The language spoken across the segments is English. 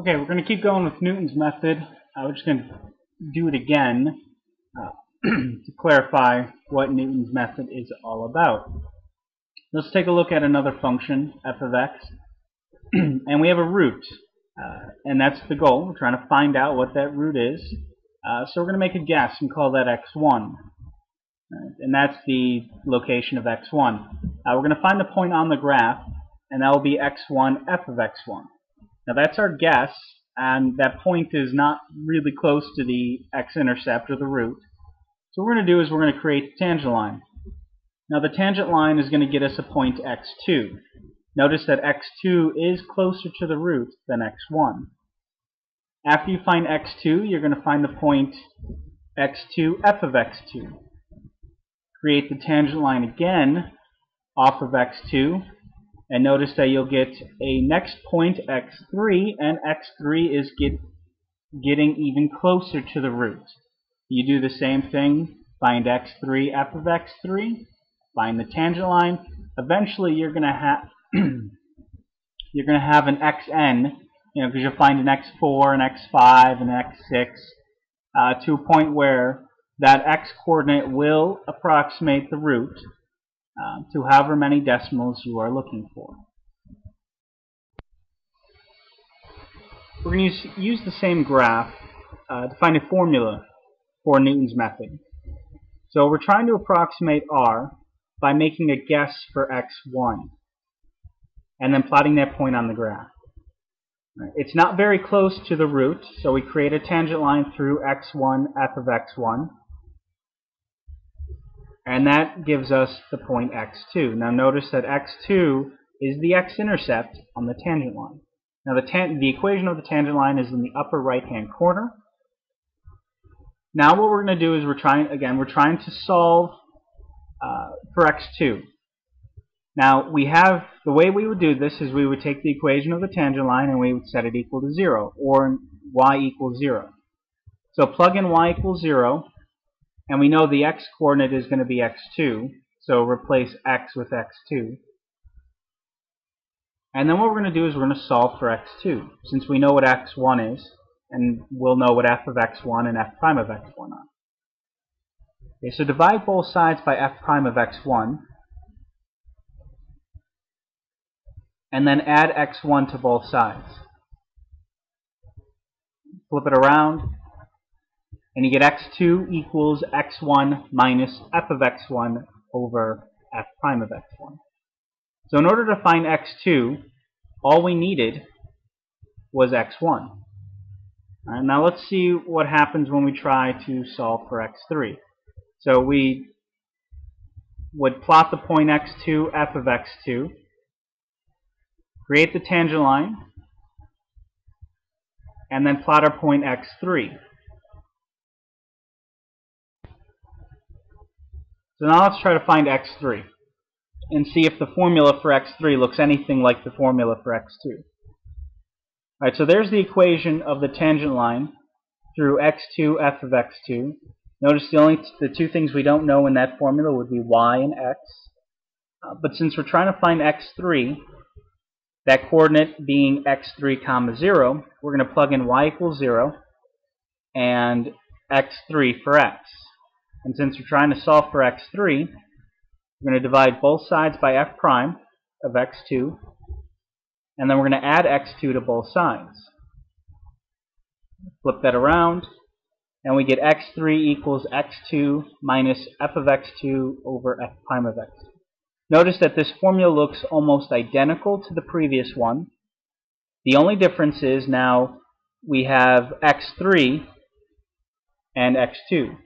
Okay, we're going to keep going with Newton's method. We're just going to do it again to clarify what Newton's method is all about. Let's take a look at another function, f of x, and we have a root, and that's the goal. We're trying to find out what that root is. So we're going to make a guess and call that x1, and that's the location of x1. We're going to find the point on the graph, and that will be x1, f of x1. Now that's our guess, and that point is not really close to the x-intercept or the root. So what we're going to do is we're going to create the tangent line. Now the tangent line is going to get us a point x2. Notice that x2 is closer to the root than x1. After you find x2, you're going to find the point x2, f of x2. Create the tangent line again off of x2. And notice that you'll get a next point, x3, and x3 is getting even closer to the root. You do the same thing, find x3, f of x3, find the tangent line. Eventually you're going to have an xn, because you'll find an x4, an x5, an x6, to a point where that x-coordinate will approximate the root to however many decimals you are looking for. We're going to use the same graph to find a formula for Newton's method. So we're trying to approximate r by making a guess for x1 and then plotting that point on the graph. It's not very close to the root, so we create a tangent line through x1, f of x1. And that gives us the point x2. Now notice that x2 is the x-intercept on the tangent line. Now the equation of the tangent line is in the upper right-hand corner. Now what we're going to do is we're trying to solve for x2. Now the way we would do this is we would take the equation of the tangent line and we would set it equal to 0, or y equals 0. So plug in y equals 0. And we know the x-coordinate is going to be x2, so replace x with x2. And then what we're going to do is we're going to solve for x2, since we know what x1 is, and we'll know what f of x1 and f prime of x1 are. Okay, so divide both sides by f prime of x1, and then add x1 to both sides. Flip it around, and you get x2 equals x1 minus f of x1 over f prime of x1. So in order to find x2, all we needed was x1. Now let's see what happens when we try to solve for x3. So we would plot the point x2, f of x2, create the tangent line, and then plot our point x3. So now let's try to find x3 and see if the formula for x3 looks anything like the formula for x2. Alright, so there's the equation of the tangent line through x2, f of x2. Notice the two things we don't know in that formula would be y and x. But since we're trying to find x3, that coordinate being x3 comma 0, we're going to plug in y equals 0 and x3 for x. And since we're trying to solve for x3, we're going to divide both sides by f prime of x2, and then we're going to add x2 to both sides. Flip that around, and we get x3 equals x2 minus f of x2 over f prime of x2. Notice that this formula looks almost identical to the previous one. The only difference is now we have x3 and x2.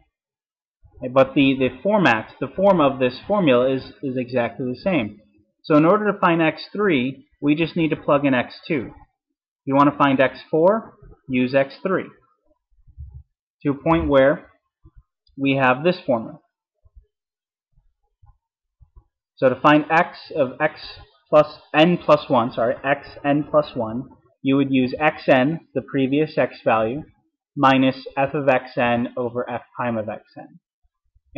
But the form of this formula is exactly the same. So in order to find x3, we just need to plug in x2. If you want to find x4, use x3. To a point where we have this formula. So to find x of xn plus 1, you would use xn, the previous x value, minus f of xn over f prime of xn.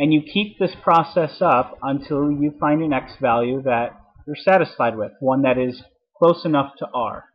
And you keep this process up until you find an x value that you're satisfied with, one that is close enough to r.